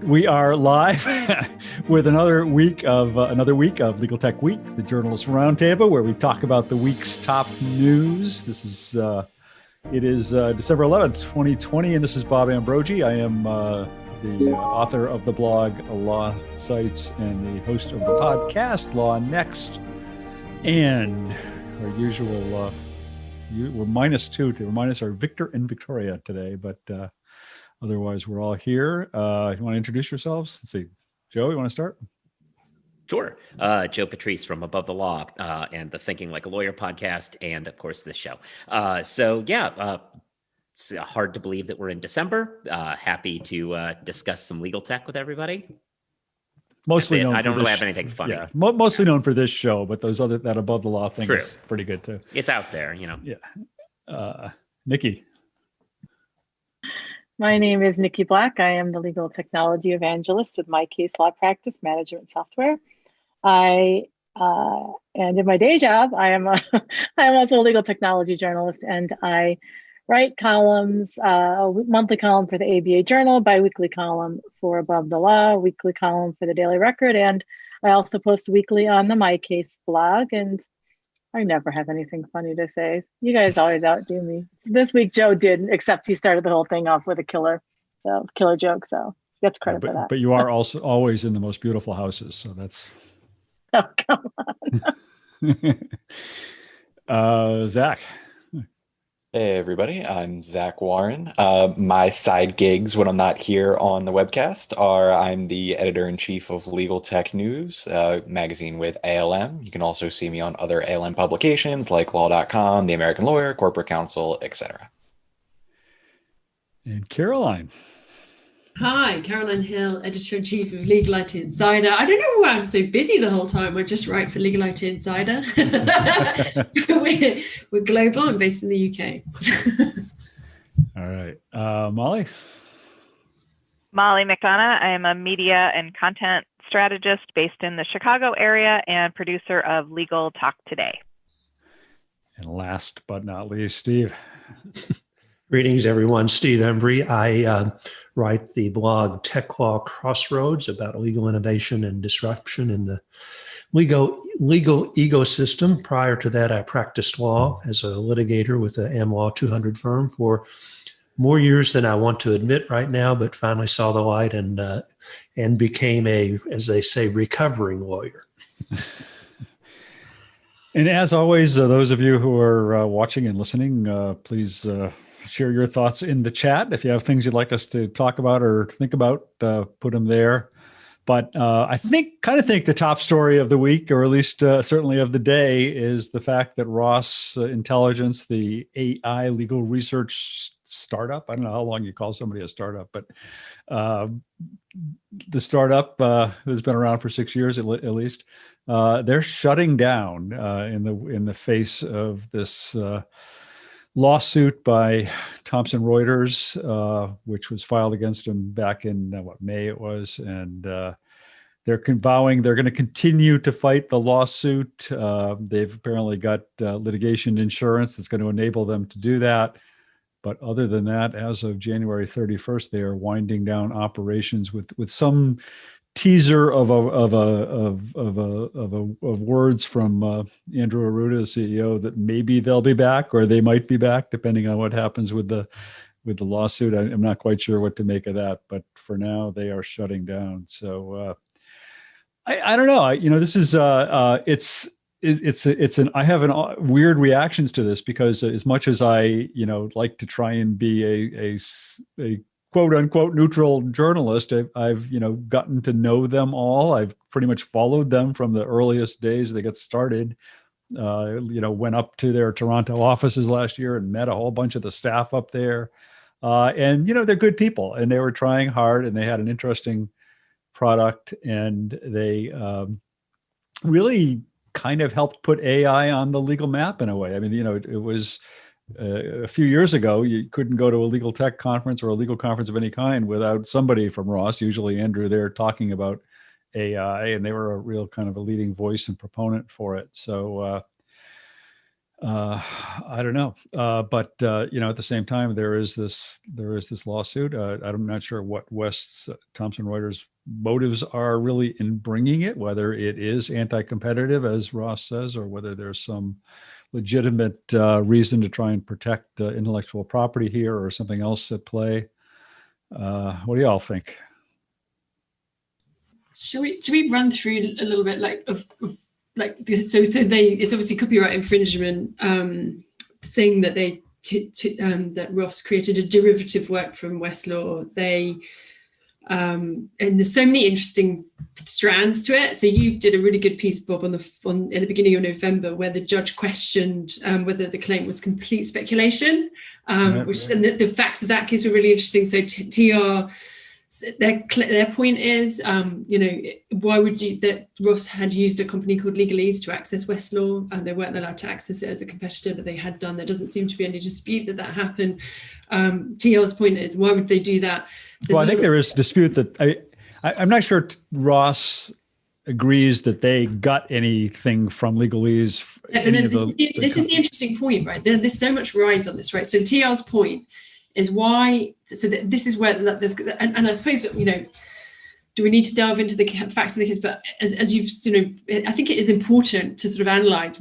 We are live with another week of Legal Tech Week, the Journalist Roundtable, where we talk about the week's top news. This is December 11th, 2020, and this is Bob Ambrogi. I am the author of the blog Law Sites and the host of the podcast Law Next. And our usual, we're -2. We're minus our Victor and Victoria today, but otherwise we're all here. You want to introduce yourselves? Let's see. Joe, you want to start? Sure. Joe Patrice from Above the Law and the Thinking Like a Lawyer podcast, and of course this show. It's hard to believe that we're in December. Happy to discuss some legal tech with everybody. Mostly known. I don't really have anything funny. Yeah, mostly known for this show, but that Above the Law thing is pretty good too. It's out there, you know. Yeah. Nikki. My name is Nikki Black. I am the legal technology evangelist with My Case Law Practice Management Software. And in my day job, I am also a legal technology journalist, and I write columns, a monthly column for the ABA Journal, biweekly column for Above the Law, weekly column for the Daily Record, and I also post weekly on the My Case blog, and I never have anything funny to say. You guys always outdo me. This week, Joe did, except he started the whole thing off with a killer joke, so he gets credit for that. But you are also always in the most beautiful houses, so that's... Oh, come on. Zach. Hey, everybody. I'm Zach Warren. My side gigs when I'm not here on the webcast are I'm the editor-in-chief of Legal Tech News, magazine with ALM. You can also see me on other ALM publications like Law.com, The American Lawyer, Corporate Counsel, etc. And Caroline. Hi, Caroline Hill, Editor-in-Chief of Legal IT Insider. I don't know why I'm so busy the whole time. I just write for Legal IT Insider. we're global. I'm based in the UK. All right. Molly? Molly McDonough. I am a media and content strategist based in the Chicago area and producer of Legal Talk Today. And last but not least, Steve. Greetings, everyone. Steve Embry. I write the blog Tech Law Crossroads about legal innovation and disruption in the legal ecosystem. Prior to that, I practiced law as a litigator with the AMLA 200 firm for more years than I want to admit right now, but finally saw the light and became a, as they say, recovering lawyer. And as always, those of you who are watching and listening, please share your thoughts in the chat. If you have things you'd like us to talk about or think about, put them there. But I think the top story of the week, or at least certainly of the day, is the fact that Ross Intelligence, the AI legal research startup, I don't know how long you call somebody a startup, but the startup has been around for 6 years at least. They're shutting down in the face of this lawsuit by Thomson Reuters, which was filed against them back in May it was, and they're vowing they're going to continue to fight the lawsuit. They've apparently got litigation insurance that's going to enable them to do that. But other than that, as of January 31st, they are winding down operations with some teaser of words from Andrew Arruda, the CEO, that maybe they'll be back or they might be back, depending on what happens with the lawsuit. I'm not quite sure what to make of that, but for now they are shutting down. So I don't know. This is I have weird reactions to this, because as much as I like to try and be a quote unquote neutral journalist, I've gotten to know them all. I've pretty much followed them from the earliest days they got started. Went up to their Toronto offices last year and met a whole bunch of the staff up there. And they're good people, and they were trying hard, and they had an interesting product, and they really kind of helped put AI on the legal map in a way. I mean, it was a few years ago, you couldn't go to a legal tech conference or a legal conference of any kind without somebody from Ross, usually Andrew, there talking about AI, and they were a real kind of a leading voice and proponent for it. So I don't know, but at the same time, there is this lawsuit. I'm not sure what West Thomson Reuters motives are really in bringing it, whether it is anti-competitive, as Ross says, or whether there's some legitimate reason to try and protect intellectual property here, or something else at play. What do y'all think? Should we run through a little bit so it's obviously copyright infringement, saying that that Ross created a derivative work from Westlaw. And there's so many interesting strands to it. So you did a really good piece, Bob, in the beginning of November, where the judge questioned whether the claim was complete speculation, and the facts of that case were really interesting. So TR, their point is, why would that Ross had used a company called Legalese to access Westlaw, and they weren't allowed to access it as a competitor, but they had done. There doesn't seem to be any dispute that happened. TR's point is, why would they do that? I think there is a dispute that I'm not sure Ross agrees that they got anything from Legalese. This is the interesting point, right? There's so much rides on this, right? So TR's point is why. So this is where, and I suppose do we need to delve into the facts of the case? But as you've, I think it is important to sort of analyze,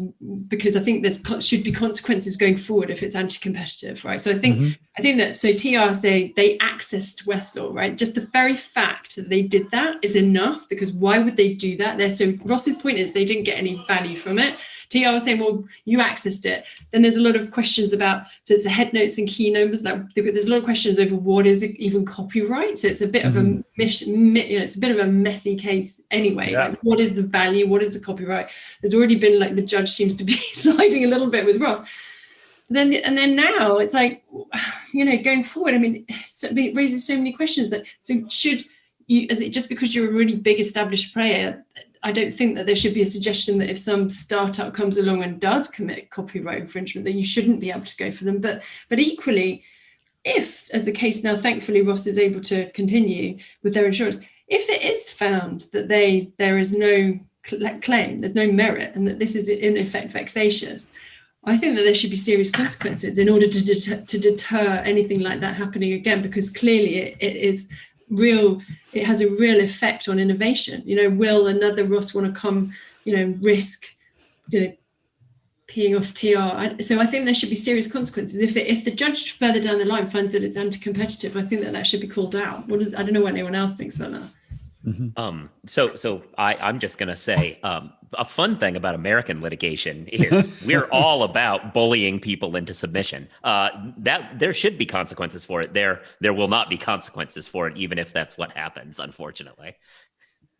because I think there should be consequences going forward if it's anti-competitive, right? So I think that, so TR say they accessed Westlaw, right? Just the very fact that they did that is enough, because why would they do that? So Ross's point is they didn't get any value from it. TR was saying, well, you accessed it. Then there's a lot of questions about, so it's the head notes and key numbers. There's a lot of questions over what is even copyright. So it's a bit of it's a bit of a messy case anyway. Yeah. Like, what is the value? What is the copyright? There's already been the judge seems to be siding a little bit with Ross. And then now it's like, going forward, I mean, it raises so many questions that, so should you, just because you're a really big established player, I don't think that there should be a suggestion that if some startup comes along and does commit copyright infringement, that you shouldn't be able to go for them. But equally, if, as the case now, thankfully, Ross is able to continue with their insurance, if it is found that there is no claim, there's no merit, and that this is in effect vexatious, I think that there should be serious consequences in order to deter anything like that happening again, because clearly it is real. It has a real effect on innovation. Will another Ross want to come, risk, peeing off TR? So I think there should be serious consequences. If the judge further down the line finds that it's anti-competitive, I think that should be called out. I don't know what anyone else thinks about that. So I'm just going to say, a fun thing about American litigation is we're all about bullying people into submission. That there should be consequences for it. There will not be consequences for it, even if that's what happens, unfortunately.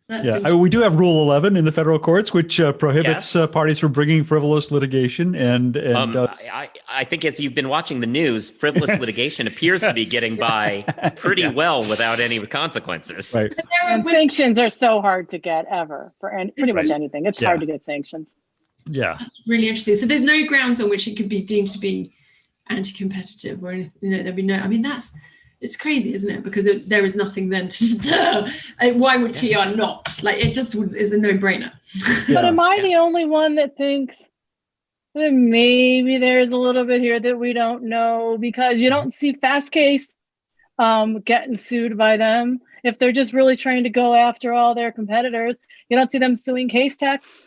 We do have Rule 11 in the federal courts, which prohibits parties from bringing frivolous litigation. And I think as you've been watching the news, frivolous litigation appears to be getting by pretty well without any consequences. Right. And sanctions are so hard to get ever for pretty much anything. It's hard to get sanctions. Yeah. That's really interesting. So there's no grounds on which it could be deemed to be anti-competitive or anything. There'd be no. I mean, it's crazy, isn't it? Because there is nothing then to deter. Why would TR not? It just is a no-brainer. But am I the only one that thinks that maybe there's a little bit here that we don't know? Because you don't see Fastcase getting sued by them. If they're just really trying to go after all their competitors, you don't see them suing Case Text.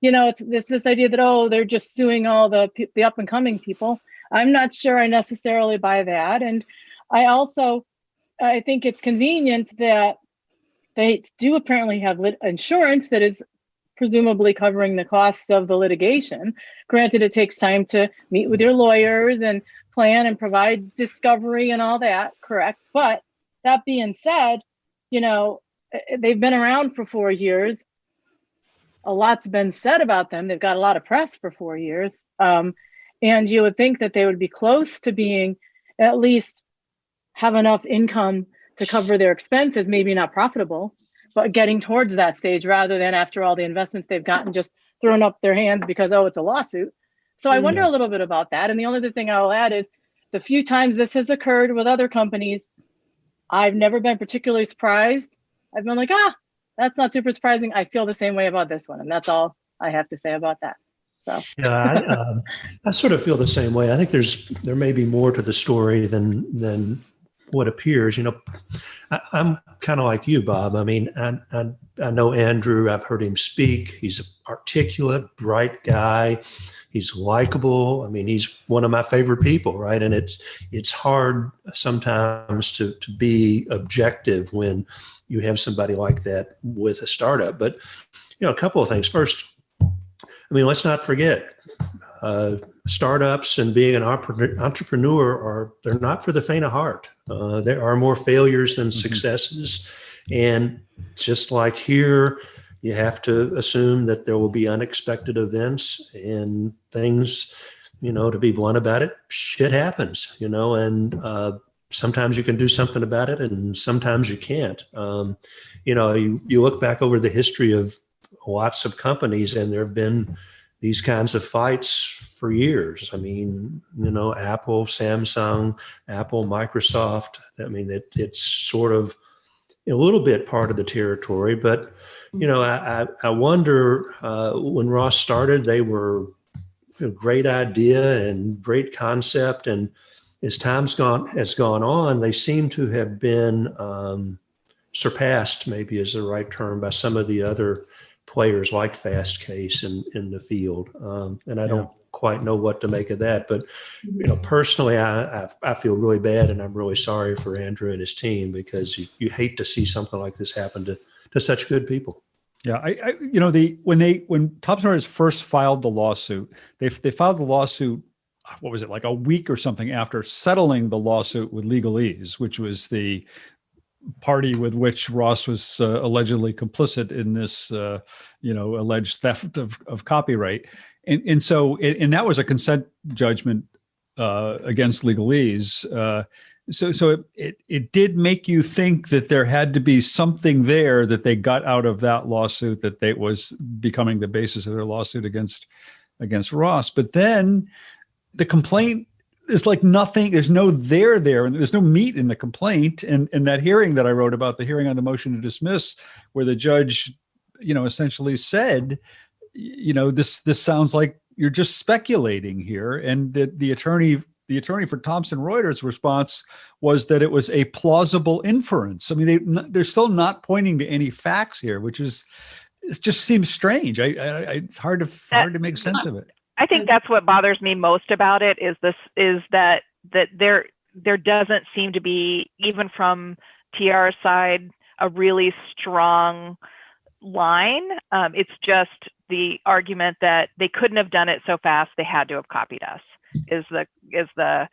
It's this idea that, they're just suing all the up-and-coming people. I'm not sure I necessarily buy that. And I think it's convenient that they do apparently have insurance that is presumably covering the costs of the litigation. Granted, it takes time to meet with your lawyers and plan and provide discovery and all that, correct? But that being said, they've been around for 4 years. A lot's been said about them. They've got a lot of press for 4 years. And you would think that they would be close to being at least have enough income to cover their expenses, maybe not profitable, but getting towards that stage rather than after all the investments they've gotten, just throwing up their hands because, it's a lawsuit. So I wonder a little bit about that. And the only other thing I will add is the few times this has occurred with other companies, I've never been particularly surprised. I've been like, that's not super surprising. I feel the same way about this one. And that's all I have to say about that. So Yeah, I sort of feel the same way. I think there may be more to the story than what appears. I'm kind of like you, Bob. I mean, I know Andrew. I've heard him speak. He's an articulate, bright guy. He's likable. I mean, he's one of my favorite people, right? And it's hard sometimes to be objective when you have somebody like that with a startup. But a couple of things. First, I mean, let's not forget, startups and being an entrepreneur they're not for the faint of heart. There are more failures than successes. And just like here, you have to assume that there will be unexpected events and things, to be blunt about it, shit happens, and sometimes you can do something about it and sometimes you can't. You look back over the history of lots of companies and there have been these kinds of fights for years. I mean, Apple, Samsung, Apple, Microsoft. I mean, it's sort of a little bit part of the territory, but I wonder when Ross started, they were a great idea and great concept, and as has gone on, they seem to have been surpassed, maybe is the right term, by some of the other players like Fastcase in the field, and I don't quite know what to make of that. But personally, I feel really bad, and I'm really sorry for Andrew and his team, because you hate to see something like this happen to such good people. Yeah, when Thomson Reuters first filed the lawsuit, they filed the lawsuit. What was it, like a week or something after settling the lawsuit with Legalese, which was the party with which Ross was allegedly complicit in this, alleged theft of copyright. And that was a consent judgment against Legalese. So it did make you think that there had to be something there that they got out of that lawsuit that was becoming the basis of their lawsuit against Ross. But then the complaint is like nothing. There's no there, and there's no meat in the complaint. And that hearing that I wrote about, the hearing on the motion to dismiss, where the judge, essentially said, this sounds like you're just speculating here. And the attorney for Thomson Reuters' response was that it was a plausible inference. I mean, they're still not pointing to any facts here, it just seems strange. It's hard to make sense of it. I think that's what bothers me most about it is that there doesn't seem to be, even from TR's side, a really strong line. It's just the argument that they couldn't have done it so fast, they had to have copied us is the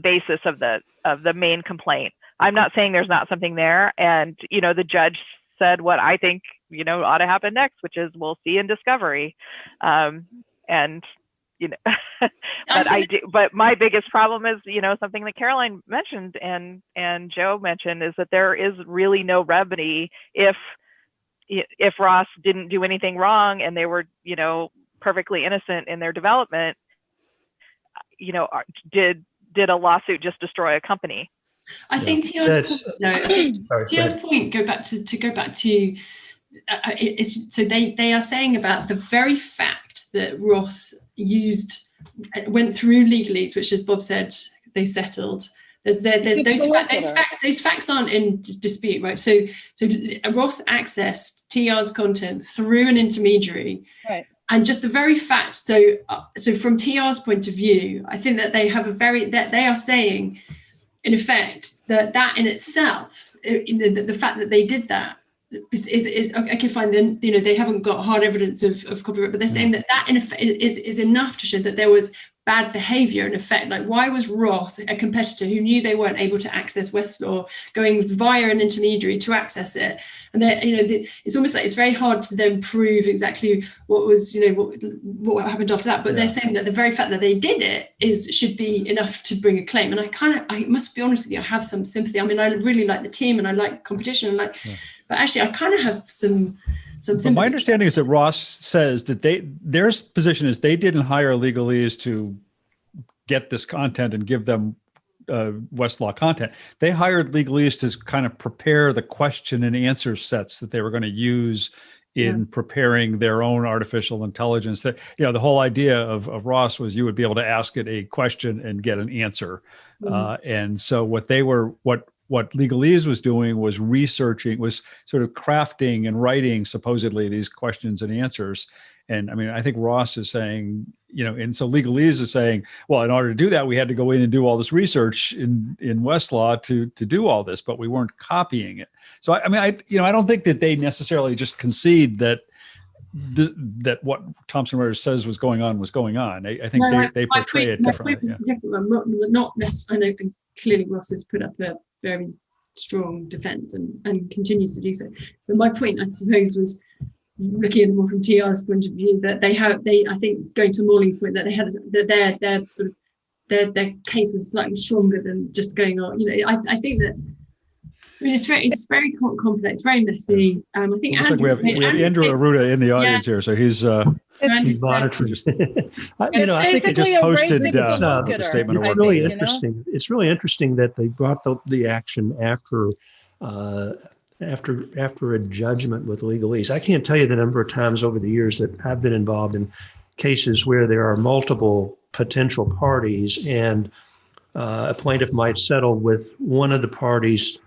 basis of the main complaint. I'm not saying there's not something there, and the judge said what I think ought to happen next, which is we'll see in discovery. But my biggest problem is, something that Caroline mentioned and Joe mentioned, is that there is really no remedy if Ross didn't do anything wrong and they were, perfectly innocent in their development. Did a lawsuit just destroy a company? I think TR's point, go back to so they are saying about the very fact that Ross went through legalese, which, as Bob said, they settled. Those facts aren't in dispute, right? So Ross accessed TR's content through an intermediary, right? And just the very fact. So from TR's point of view, I think that they are saying, in effect, that in itself, the fact that they did that is okay, fine. Then they haven't got hard evidence of copyright, but they're saying that in effect is enough to show that there was bad behavior in effect. Like, why was Ross, a competitor who knew they weren't able to access Westlaw, going via an intermediary to access it? And it's almost like it's very hard to then prove exactly what was, what happened after that. But they're saying that the very fact that they did it should be enough to bring a claim. And I must be honest with you, I have some sympathy. I mean, I really like the team and I like competition, but actually I kind of have some sympathy. My understanding is that Ross says that their position is they didn't hire legalese to get this content and give them Westlaw content. They hired legalese to kind of prepare the question and answer sets that they were going to use in preparing their own artificial intelligence. That, the whole idea of Ross was you would be able to ask it a question and get an answer. And so what Legalese was doing was researching, was sort of crafting and writing supposedly these questions and answers. And I mean, I think Ross is saying, and so Legalese is saying, well, in order to do that, we had to go in and do all this research in Westlaw to do all this, but we weren't copying it. So I mean, I don't think that they necessarily just concede that that what Thomson Reuters says was going on. I think they portray it differently. My point is not necessarily. I know clearly Ross has put up a very strong defense and continues to do so. But my point, I suppose, was looking at it more from TR's point of view, that I think going to Morley's point, that they had that their sort of their case was slightly stronger than just going on. I think that. I mean, it's very complex, very messy. I think we have Andrew Arruda in the audience here, so he's monitoring. I think it just posted the statement. It's really interesting. It's really interesting that they brought the action after a judgment with Legalese. I can't tell you the number of times over the years that I've been involved in cases where there are multiple potential parties, and a plaintiff might settle with one of the parties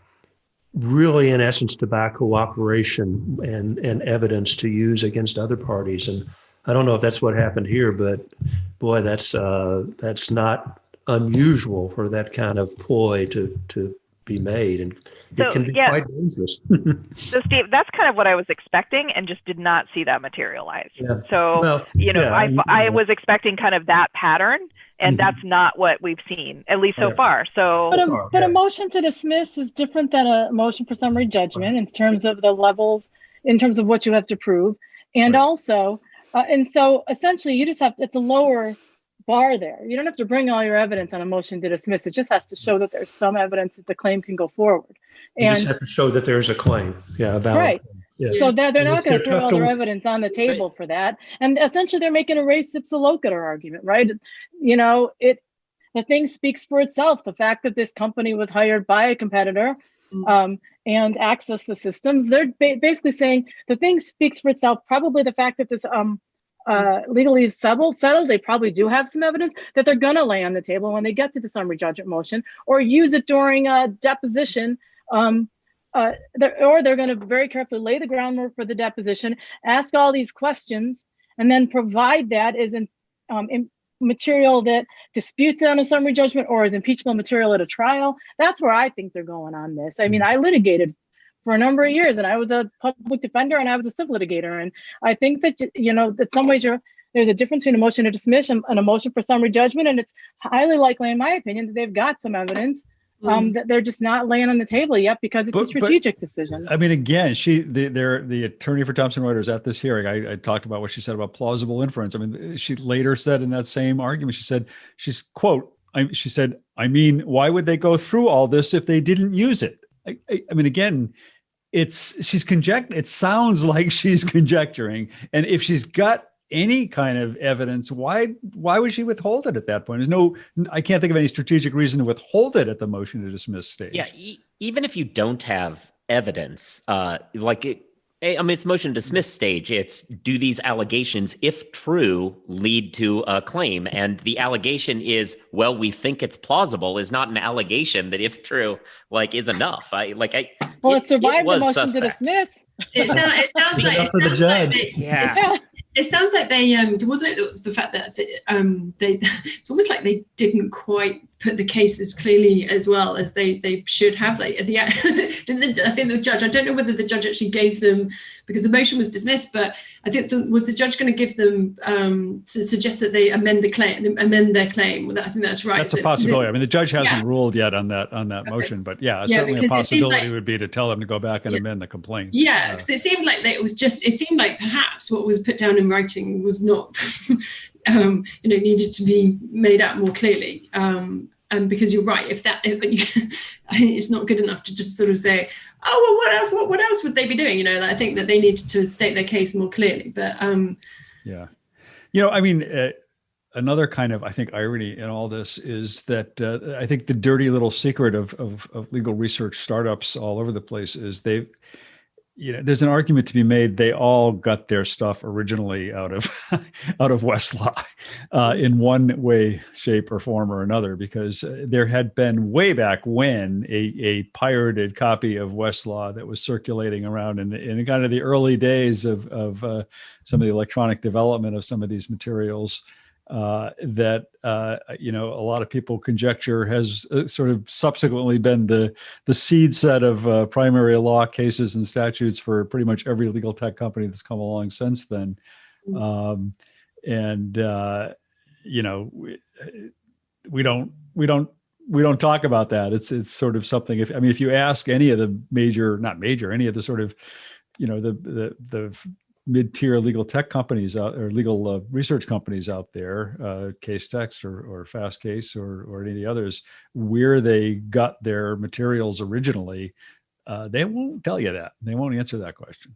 really, in essence, to back cooperation and evidence to use against other parties. And I don't know if that's what happened here, but boy, that's not unusual for that kind of ploy to be made, and it can be quite dangerous. So Steve, that's kind of what I was expecting, and just did not see that materialize. Yeah. So I was expecting kind of that pattern. And that's not what we've seen, at least so far. So, but a motion to dismiss is different than a motion for summary judgment in terms of the levels, in terms of what you have to prove, and also, and so essentially, you just it's a lower bar there. You don't have to bring all your evidence on a motion to dismiss. It just has to show that there's some evidence that the claim can go forward. You just have to show that there's a claim. Yeah, right. Yeah. So they're not going to throw all their evidence on the table for that. And essentially, they're making a res ipsa loquitur argument, right? The thing speaks for itself. The fact that this company was hired by a competitor and accessed the systems, they're basically saying the thing speaks for itself. Probably the fact that this Legalese settled, they probably do have some evidence that they're going to lay on the table when they get to the summary judgment motion, or use it during a deposition. They're going to very carefully lay the groundwork for the deposition, ask all these questions, and then provide that as in material that disputes on a summary judgment or as impeachable material at a trial. That's where I think they're going on this. I mean, I litigated for a number of years, and I was a public defender and I was a civil litigator. And I think that, that some ways there's a difference between a motion to dismiss and a motion for summary judgment. And it's highly likely, in my opinion, that they've got some evidence that they're just not laying on the table yet because it's a strategic decision. I mean, again, the attorney for Thomson Reuters at this hearing, I talked about what she said about plausible inference. I mean, she later said in that same argument, she said, I mean, why would they go through all this if they didn't use it? I mean, again, it sounds like she's conjecturing. And if she's got any kind of evidence, why would she withhold it at that point? I can't think of any strategic reason to withhold it at the motion to dismiss stage. Yeah, even if you don't have evidence, it's motion to dismiss stage. It's, do these allegations, if true, lead to a claim? And the allegation is, well, we think it's plausible, is not an allegation that, if true, is enough. It survived the motion to dismiss. It sounds like it sounds like they wasn't it the fact that it's almost like they didn't quite put the case as clearly as well as they should have. I think the judge, I don't know whether the judge actually gave them, because the motion was dismissed, but I think was the judge going to give them suggest that they amend their claim? I think that's right. That's a possibility. I mean, the judge hasn't ruled yet on that motion, but certainly a possibility would be to tell them to go back and amend the complaint. Yeah, because it seemed like perhaps what was put down in writing was not needed to be made out more clearly. And because you're right, it's not good enough to just sort of say, oh, well, what else would they be doing? I think that they needed to state their case more clearly. But another kind of, I think, irony in all this is that I think the dirty little secret of legal research startups all over the place is there's an argument to be made. They all got their stuff originally out of out of Westlaw in one way, shape, or form or another, because there had been way back when a pirated copy of Westlaw that was circulating around in kind of the early days of some of the electronic development of some of these materials. That a lot of people conjecture has sort of subsequently been the seed set of primary law cases and statutes for pretty much every legal tech company that's come along since then. We don't talk about that. It's sort of something. If you ask any of the any of the sort of the mid-tier legal tech companies or legal research companies out there, Casetext or Fastcase or any of the others, where they got their materials originally, they won't tell you that. They won't answer that question.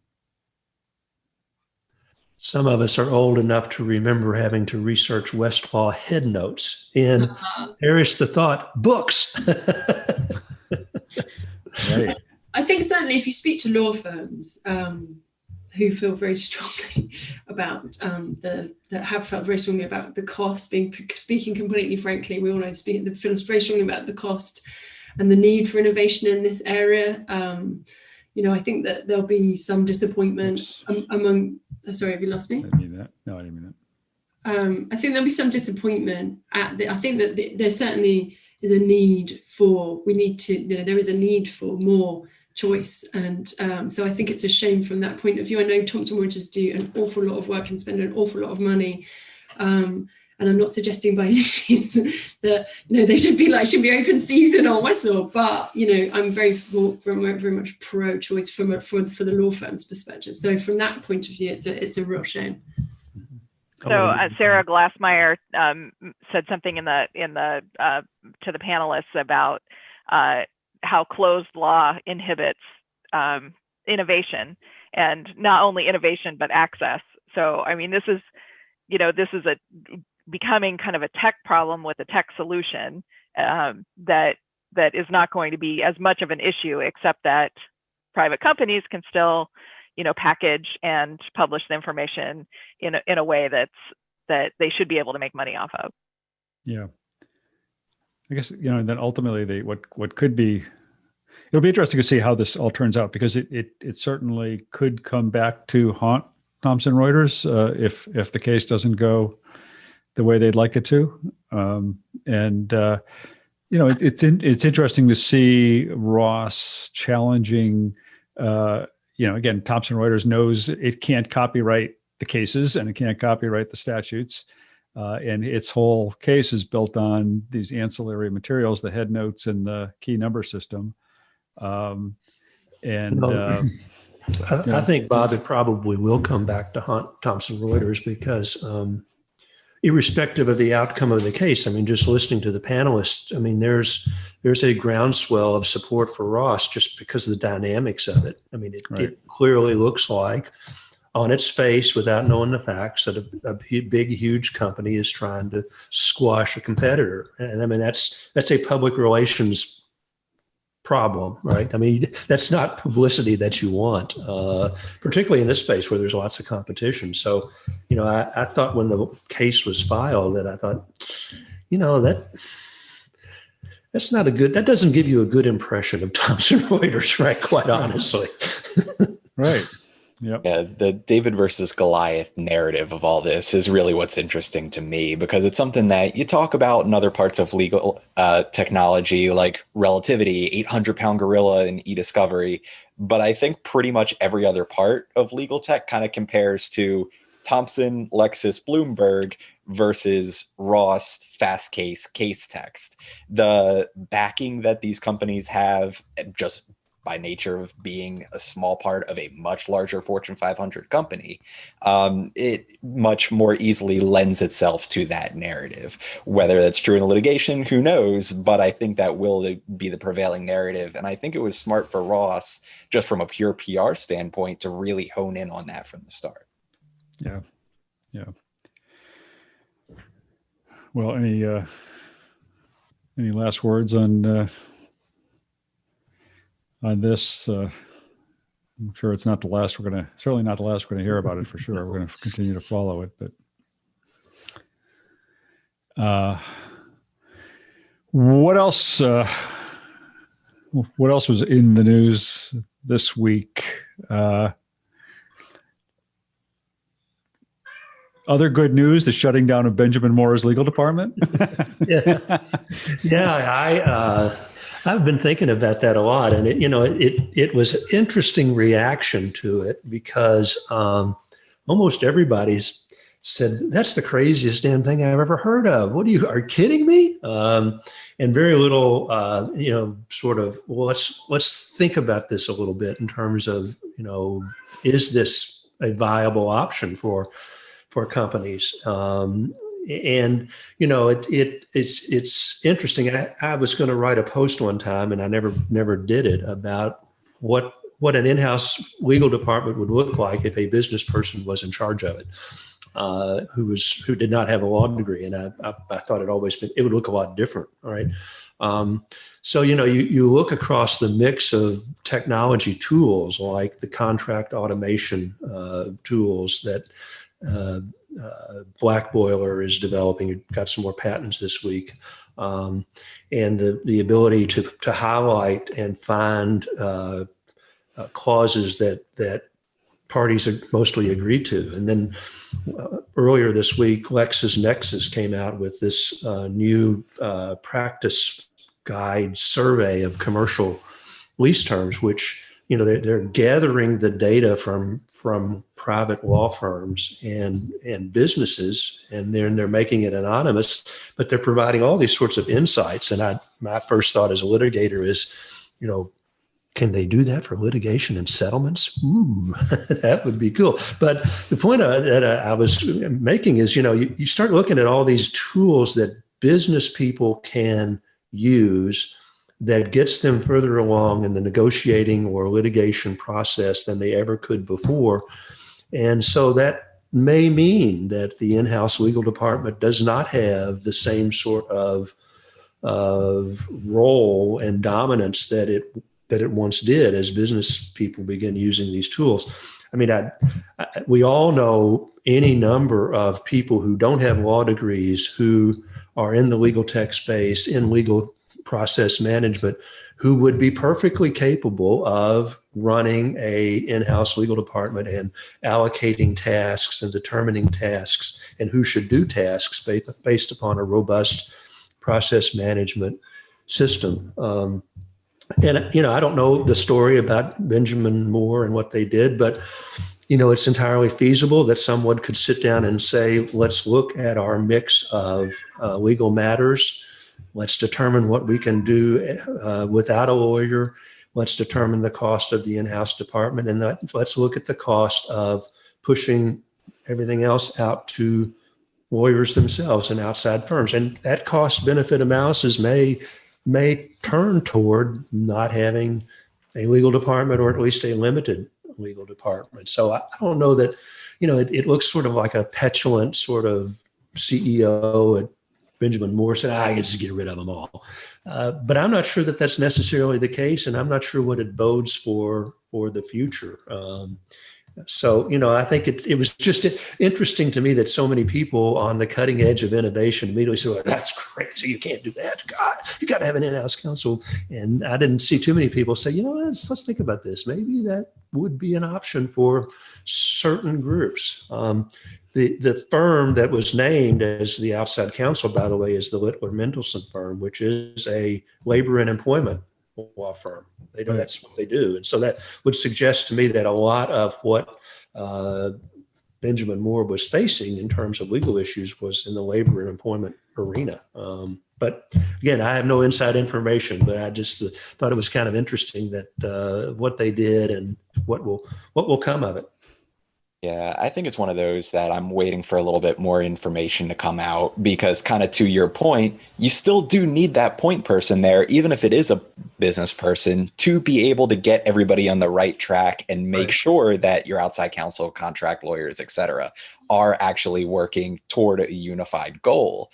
Some of us are old enough to remember having to research Westlaw headnotes in perish the thought books. Right. I think certainly if you speak to law firms, who feel very strongly about that have felt very strongly about the cost, speaking completely frankly, we all know feels very strongly about the cost and the need for innovation in this area. I think that there'll be some disappointment among. Sorry, have you lost me? I didn't mean that. No, I didn't mean that. I think there'll be some disappointment I think that there certainly is a need for. There is a need for more choice, and so I think it's a shame from that point of view. I know Thomson Reuters do an awful lot of work and spend an awful lot of money, and I'm not suggesting by any means that they should be open season on Westlaw, but I'm very much pro-choice for the law firm's perspective. So from that point of view, it's a real shame. So Sarah Glassmeyer said something in the to the panelists about how closed law inhibits innovation, and not only innovation but access. So this is becoming kind of a tech problem with a tech solution that is not going to be as much of an issue, except that private companies can still package and publish the information in a way that they should be able to make money off of. Yeah. I guess, then ultimately what could be, it'll be interesting to see how this all turns out, because it certainly could come back to haunt Thomson Reuters if the case doesn't go the way they'd like it to. It's interesting to see Ross challenging, again, Thomson Reuters knows it can't copyright the cases and it can't copyright the statutes. And its whole case is built on these ancillary materials, the head notes and the key number system. I think, Bob, it probably will come back to haunt Thomson Reuters because irrespective of the outcome of the case, just listening to the panelists, there's a groundswell of support for Ross just because of the dynamics of it. It clearly looks like, on its face, without knowing the facts, that a big, huge company is trying to squash a competitor. And that's a public relations problem, right? That's not publicity that you want, particularly in this space where there's lots of competition. So, I thought when the case was filed that I thought, that doesn't give you a good impression of Thomson Reuters, right? Quite honestly. Right. Yep. Yeah, the David versus Goliath narrative of all this is really what's interesting to me, because it's something that you talk about in other parts of legal technology, like relativity, 800-pound gorilla in e-discovery. But I think pretty much every other part of legal tech kind of compares to Thomson, Lexis, Bloomberg versus Ross, Fastcase, Casetext. The backing that these companies have, just by nature of being a small part of a much larger Fortune 500 company, it much more easily lends itself to that narrative. Whether that's true in the litigation, who knows? But I think that will be the prevailing narrative. And I think it was smart for Ross, just from a pure PR standpoint, to really hone in on that from the start. Yeah. Yeah. Well, any last words on this I'm sure it's not the last certainly not the last we're going to hear about it for sure. We're going to continue to follow it, but what else? What else was in the news this week? Other good news: the shutting down of Benjamin Moore's legal department. I've been thinking about that a lot, and it was an interesting reaction to it because almost everybody's said that's the craziest damn thing I've ever heard of. Are you kidding me? And very little, sort of. Well, let's think about this a little bit in terms of, is this a viable option for companies? It's interesting. I was going to write a post one time, and I never did it, about what an in-house legal department would look like if a business person was in charge of it, who did not have a law degree. And I thought it would look a lot different. All right. So, you look across the mix of technology tools like the contract automation tools that Black Boiler is developing. It got some more patents this week. And the ability to highlight and find clauses that parties mostly agree to. And then earlier this week, LexisNexis came out with this new practice guide survey of commercial lease terms, which they're gathering the data from private law firms and businesses, and they're making it anonymous, but they're providing all these sorts of insights. And my first thought as a litigator is, can they do that for litigation and settlements? Ooh, that would be cool. But the point that I was making is, you start looking at all these tools that business people can use that gets them further along in the negotiating or litigation process than they ever could before. And so that may mean that the in-house legal department does not have the same sort of role and dominance that it once did as business people begin using these tools. I mean, we all know any number of people who don't have law degrees who are in the legal tech space, in legal process management, who would be perfectly capable of running a in-house legal department and allocating tasks and determining tasks and who should do tasks based upon a robust process management system. And I don't know the story about Benjamin Moore and what they did, but it's entirely feasible that someone could sit down and say, let's look at our mix of legal matters. Let's determine what we can do without a lawyer. Let's determine the cost of the in-house department, and let's look at the cost of pushing everything else out to lawyers themselves and outside firms. And that cost-benefit analysis may turn toward not having a legal department, or at least a limited legal department. So I don't know that, it looks sort of like a petulant sort of CEO at Benjamin Moore said, I get to get rid of them all. But I'm not sure that that's necessarily the case, and I'm not sure what it bodes for the future. So, I think it was just interesting to me that so many people on the cutting edge of innovation immediately said, well, that's crazy. You can't do that. God, you got to have an in-house counsel. And I didn't see too many people say, let's think about this. Maybe that would be an option for certain groups. The firm that was named as the outside counsel, by the way, is the Littler Mendelsohn firm, which is a labor and employment law firm. That's what they do. And so that would suggest to me that a lot of what Benjamin Moore was facing in terms of legal issues was in the labor and employment arena. But again, I have no inside information, but I just thought it was kind of interesting that what they did and what will come of it. Yeah, I think it's one of those that I'm waiting for a little bit more information to come out, because kind of to your point, you still do need that point person there, even if it is a business person, to be able to get everybody on the right track and make sure that your outside counsel, contract lawyers, et cetera, are actually working toward a unified goal.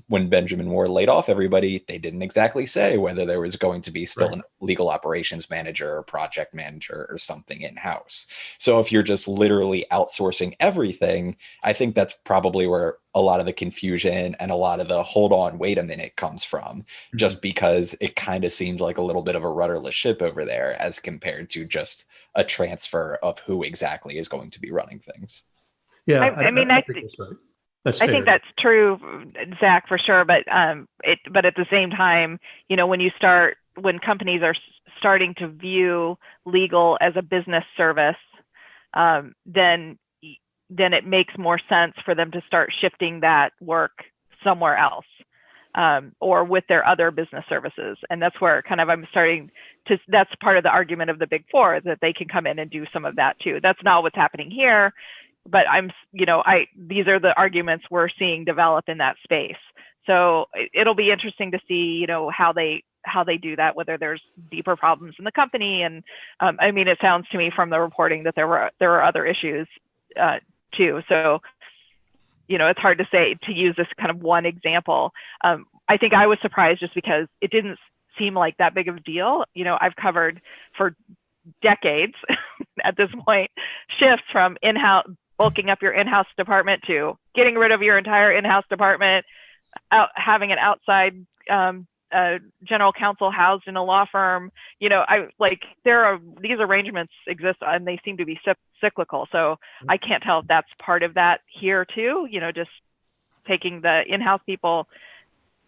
When Benjamin Moore laid off everybody, they didn't exactly say whether there was going to be still an legal operations manager or project manager or something in-house. So if you're just literally outsourcing everything, I think that's probably where a lot of the confusion and a lot of the hold on, wait a minute comes from, just because it kind of seems like a little bit of a rudderless ship over there as compared to just a transfer of who exactly is going to be running things. Yeah, I mean, I think that's right. I think that's true, Zach, for sure. But but at the same time, you know, when companies are starting to view legal as a business service, then it makes more sense for them to start shifting that work somewhere else, or with their other business services. And that's where that's part of the argument of the Big Four, that they can come in and do some of that too. That's not what's happening here, but these are the arguments we're seeing develop in that space. So it'll be interesting to see, you know, how they do that, whether there's deeper problems in the company. And I mean, it sounds to me from the reporting that there were other issues too. So, you know, it's hard to say, to use this kind of one example. I think I was surprised just because it didn't seem like that big of a deal. You know, I've covered for decades at this point shifts from in-house, bulking up your in-house department to getting rid of your entire in-house department, having an outside general counsel housed in a law firm. You know, these arrangements exist and they seem to be cyclical. So I can't tell if that's part of that here too, you know, just taking the in-house people,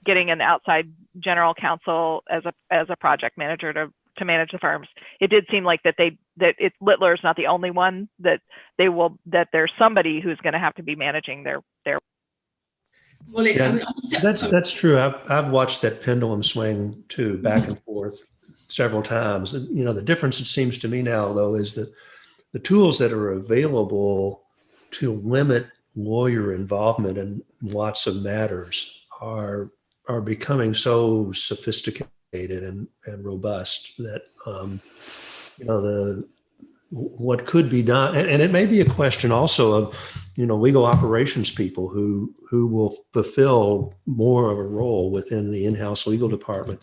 getting an outside general counsel as a project manager to manage the firms. It did seem like Littler is not the only one, that there's somebody who's going to have to be managing their. Well, that's true. I've watched that pendulum swing too, back and forth several times. And, you know, the difference, it seems to me now, though, is that the tools that are available to limit lawyer involvement in lots of matters are becoming so sophisticated and robust that you know, what could be done, and it may be a question also of, you know, legal operations people who will fulfill more of a role within the in-house legal department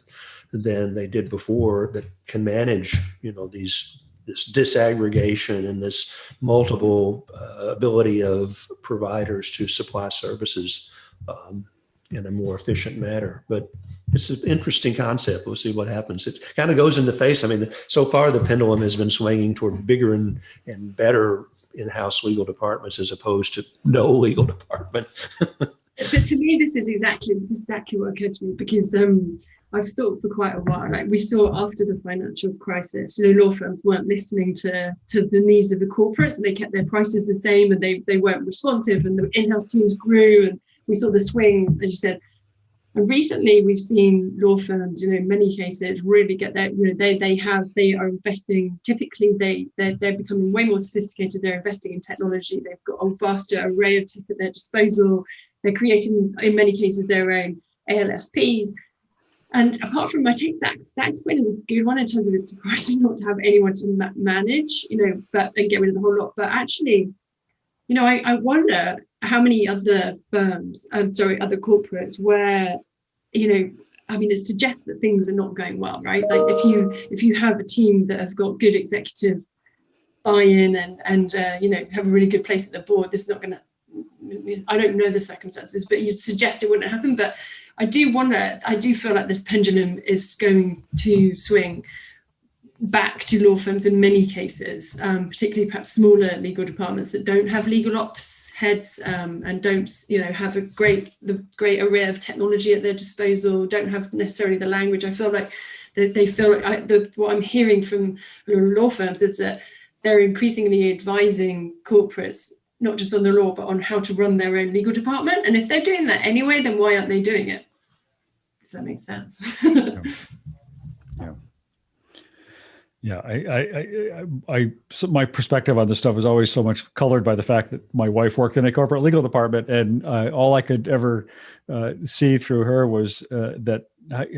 than they did before, that can manage, you know, this disaggregation and this multiple ability of providers to supply services in a more efficient manner. But it's an interesting concept. We'll see what happens. It kind of goes in the face. I mean, so far the pendulum has been swinging toward bigger and better in-house legal departments as opposed to no legal department. But to me, this is exactly what occurred to me, because I've thought for quite a while, like we saw after the financial crisis, you know, law firms weren't listening to the needs of the corporates, and they kept their prices the same, and they weren't responsive, and the in-house teams grew, and we saw the swing, as you said. And recently we've seen law firms, you know, in many cases really get their, you know, they are investing, typically they're becoming way more sophisticated. They're investing in technology. They've got a vaster array of tech at their disposal. They're creating, in many cases, their own ALSPs. And apart from, I take Zach's win as a good one in terms of it's surprising not to have anyone to manage, you know, and get rid of the whole lot. But actually, you know, I wonder how many other firms, other corporates where, you know, I mean, it suggests that things are not going well, right? Like if you have a team that have got good executive buy-in and you know, have a really good place at the board, this is not going to, I don't know the circumstances, but you'd suggest it wouldn't happen. But I do feel like this pendulum is going to swing back to law firms in many cases, particularly perhaps smaller legal departments that don't have legal ops heads and don't, you know, have the great array of technology at their disposal, don't have necessarily the language. I feel like they feel like what I'm hearing from law firms is that they're increasingly advising corporates not just on the law, but on how to run their own legal department. And if they're doing that anyway, then why aren't they doing it? If that makes sense. So my perspective on this stuff is always so much colored by the fact that my wife worked in a corporate legal department, and all I could ever see through her was that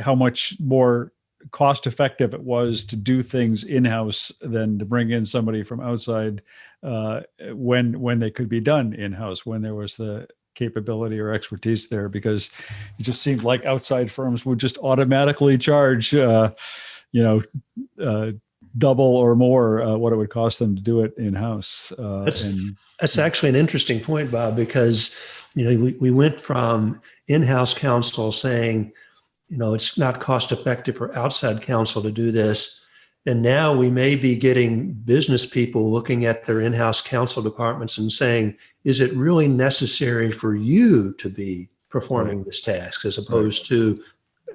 how much more cost effective it was to do things in-house than to bring in somebody from outside when they could be done in-house, when there was the capability or expertise there, because it just seemed like outside firms would just automatically charge double or more what it would cost them to do it in-house. That's actually an interesting point, Bob, because we went from in-house counsel saying, it's not cost effective for outside counsel to do this. And now we may be getting business people looking at their in-house counsel departments and saying, is it really necessary for you to be performing this task, as opposed to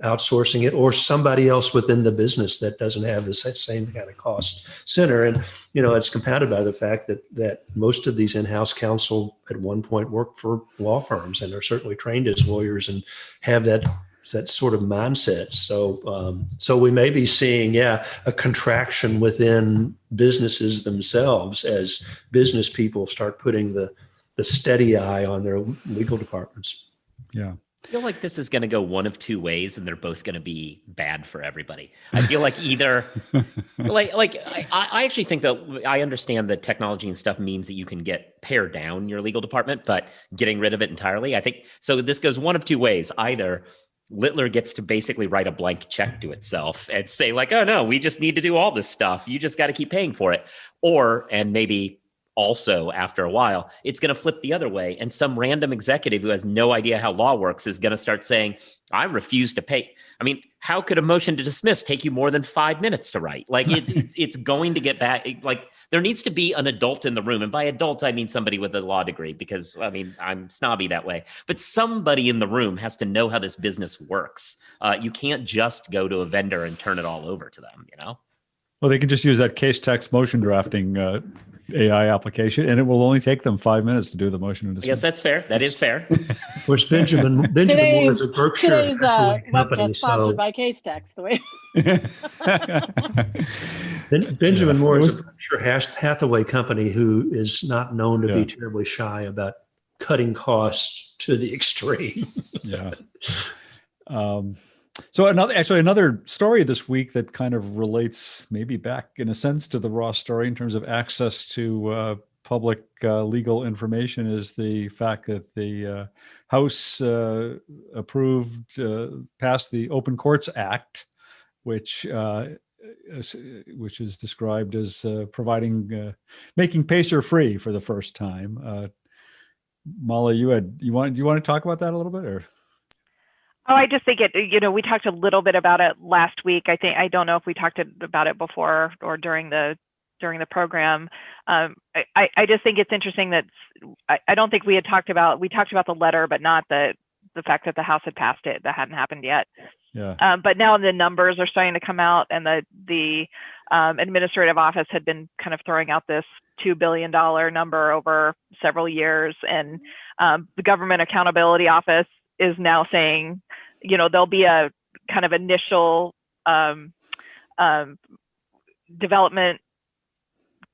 outsourcing it, or somebody else within the business that doesn't have the same kind of cost center? And, it's compounded by the fact that most of these in-house counsel at one point worked for law firms and are certainly trained as lawyers and have that sort of mindset. So we may be seeing, a contraction within businesses themselves as business people start putting the steady eye on their legal departments. Yeah. I feel like this is going to go one of two ways, and they're both going to be bad for everybody. I feel like either, I actually think that I understand that technology and stuff means that you can pare down your legal department, but getting rid of it entirely, I think. So this goes one of two ways. Either Littler gets to basically write a blank check to itself and say like, oh no, we just need to do all this stuff. You just got to keep paying for it. And maybe also after a while, it's going to flip the other way. And some random executive who has no idea how law works is going to start saying, I refuse to pay. I mean, how could a motion to dismiss take you more than 5 minutes to write? Like it's going to get back. Like there needs to be an adult in the room. And by adult, I mean somebody with a law degree, because I'm snobby that way, but somebody in the room has to know how this business works. You can't just go to a vendor and turn it all over to them, Well, they can just use that case text motion drafting AI application, and it will only take them 5 minutes to do the motion. Yes, that's fair. That is fair. Of course, Benjamin Moore is a Berkshire Hathaway company. Sponsored by case text, the way. Benjamin Moore is a Berkshire Hathaway company who is not known to be terribly shy about cutting costs to the extreme. Yeah. So another story this week that kind of relates maybe back in a sense to the Ross story in terms of access to public legal information is the fact that the House passed the Open Courts Act, which is described as making PACER free for the first time. Molly, you want to talk about that a little bit, or? Oh, I just think we talked a little bit about it last week. I don't know if we talked about it before or during the program. I just think it's interesting that I don't think we talked about the letter, but not the fact that the House had passed it. That hadn't happened yet. Yeah. But now the numbers are starting to come out, and the administrative office had been kind of throwing out this $2 billion number over several years, and the Government Accountability Office is now saying, there'll be a kind of initial development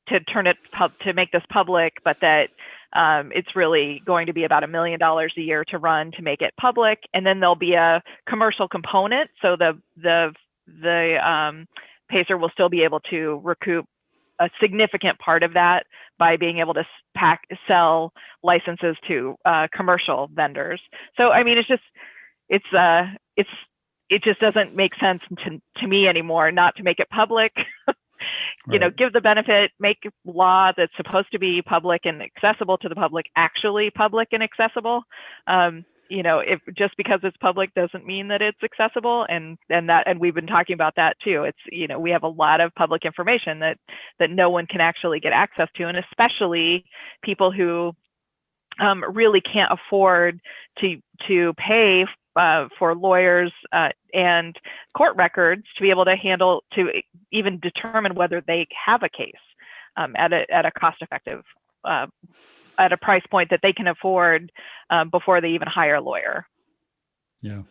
to make this public, but that it's really going to be about $1 million a year to run to make it public, and then there'll be a commercial component. So the PACER will still be able to recoup a significant part of that by being able to sell licenses to commercial vendors. So I mean, it just doesn't make sense to me anymore not to make it public. Right. Give the benefit, make law that's supposed to be public and accessible to the public actually public and accessible. If just because it's public doesn't mean that it's accessible, and we've been talking about that too. It's we have a lot of public information that no one can actually get access to, and especially people who really can't afford to pay for lawyers and court records to be able to even determine whether they have a case at a cost effective at a price point that they can afford before they even hire a lawyer. Yeah.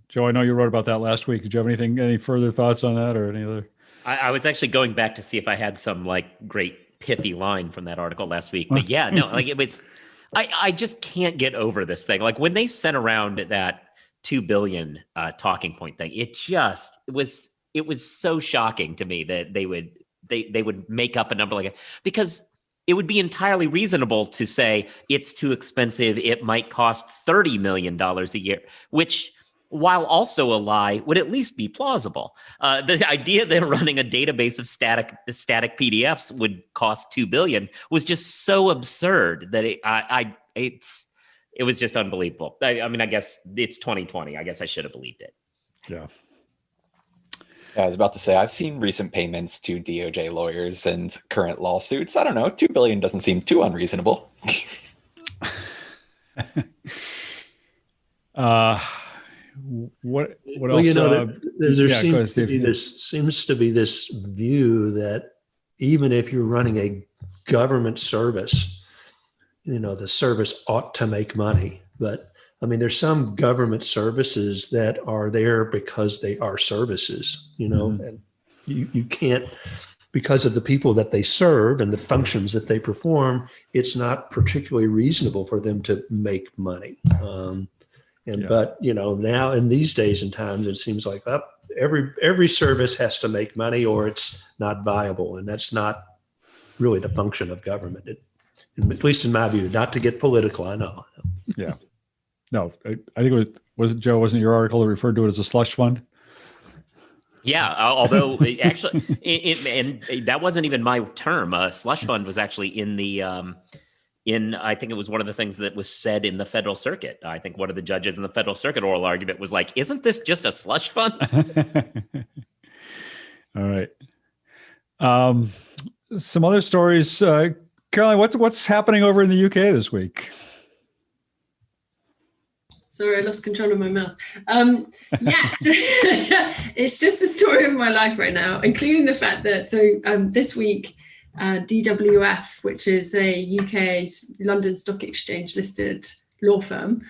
Joe, I know you wrote about that last week. Did you have any further thoughts on that, or any other? I was actually going back to see if I had some great pithy line from that article last week. But yeah, no, it was, I just can't get over this thing. Like when they sent around that 2 billion talking point thing. It was so shocking to me that they would make up a number like it, because it would be entirely reasonable to say it's too expensive. It might cost $30 million a year, which, while also a lie, would at least be plausible. The idea that running a database of static PDFs would cost $2 billion was just so absurd that it was just unbelievable. I mean, I guess it's 2020. I guess I should have believed it. Yeah. I was about to say, I've seen recent payments to DOJ lawyers and current lawsuits. I don't know, $2 billion doesn't seem too unreasonable. What Well, else? There seems to be this view that even if you're running a government service, the service ought to make money. But I mean, there's some government services that are there because they are services, and you can't, because of the people that they serve and the functions that they perform, it's not particularly reasonable for them to make money. But now in these days and times, it seems like every service has to make money or it's not viable. And that's not really the function of government, at least in my view. Not to get political, I know. Yeah. No, I think it was it Joe? Wasn't your article that referred to it as a slush fund? Yeah, although actually, and that wasn't even my term. Slush fund was actually in the I think it was one of the things that was said in the federal circuit. I think one of the judges in the federal circuit oral argument was like, "Isn't this just a slush fund?" All right. Some other stories, Caroline. What's happening over in the UK this week? Sorry, I lost control of my mouth. Yes, it's just the story of my life right now, including the fact that, this week, DWF, which is a UK London Stock Exchange listed law firm,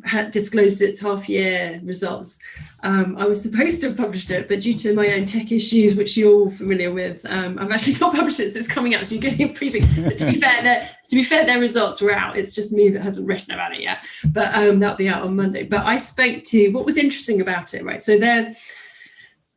had disclosed its half-year results. I was supposed to have published it, but due to my own tech issues, which you're all familiar with, I've actually not published it, so it's coming out, so you're getting a preview. But to be fair, their results were out. It's just me that hasn't written about it yet, but that'll be out on Monday. But I spoke to, what was interesting about it, right? So they're,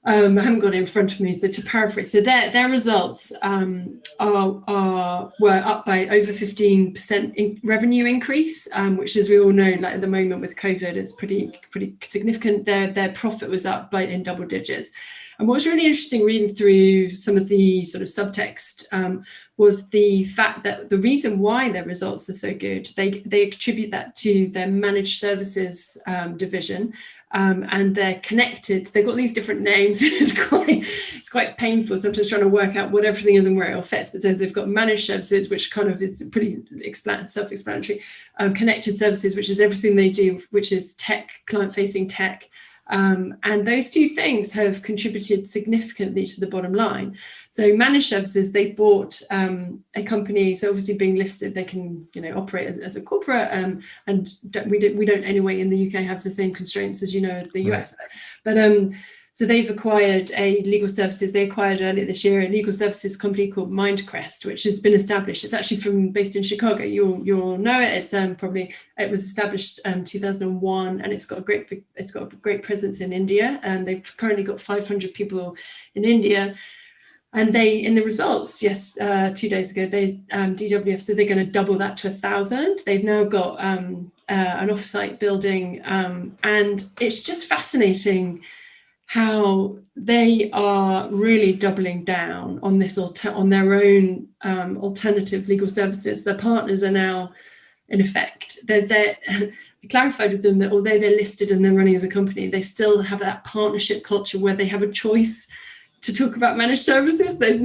I haven't got it in front of me, so to paraphrase, so their results were up by over 15% in revenue increase, which, as we all know, like at the moment with COVID, is pretty significant. Their profit was up in double digits. And what was really interesting reading through some of the sort of subtext was the fact that the reason why their results are so good, they attribute that to their managed services division. And they're connected. They've got these different names. It's quite painful sometimes trying to work out what everything is and where it all fits. But so they've got managed services, which kind of is pretty self-explanatory. Connected services, which is everything they do, which is tech, client-facing tech. And those two things have contributed significantly to the bottom line. So managed services, they bought a company, so obviously being listed, they can operate as a corporate, and we don't anyway in the UK have the same constraints as as the US. But so they've acquired a legal services. They acquired earlier this year a legal services company called Mindcrest, which has been established. It's actually based in Chicago. You'll know it. It's it was established 2001, and it's got a great presence in India. And they've currently got 500 people in India. And they, in the results, 2 days ago, DWF said they're going to double that to 1,000. They've now got an offsite building, and it's just fascinating how they are really doubling down on this on their own alternative legal services. Their partners are now, in effect, I clarified with them that although they're listed and they're running as a company, they still have that partnership culture where they have a choice to talk about managed services. There's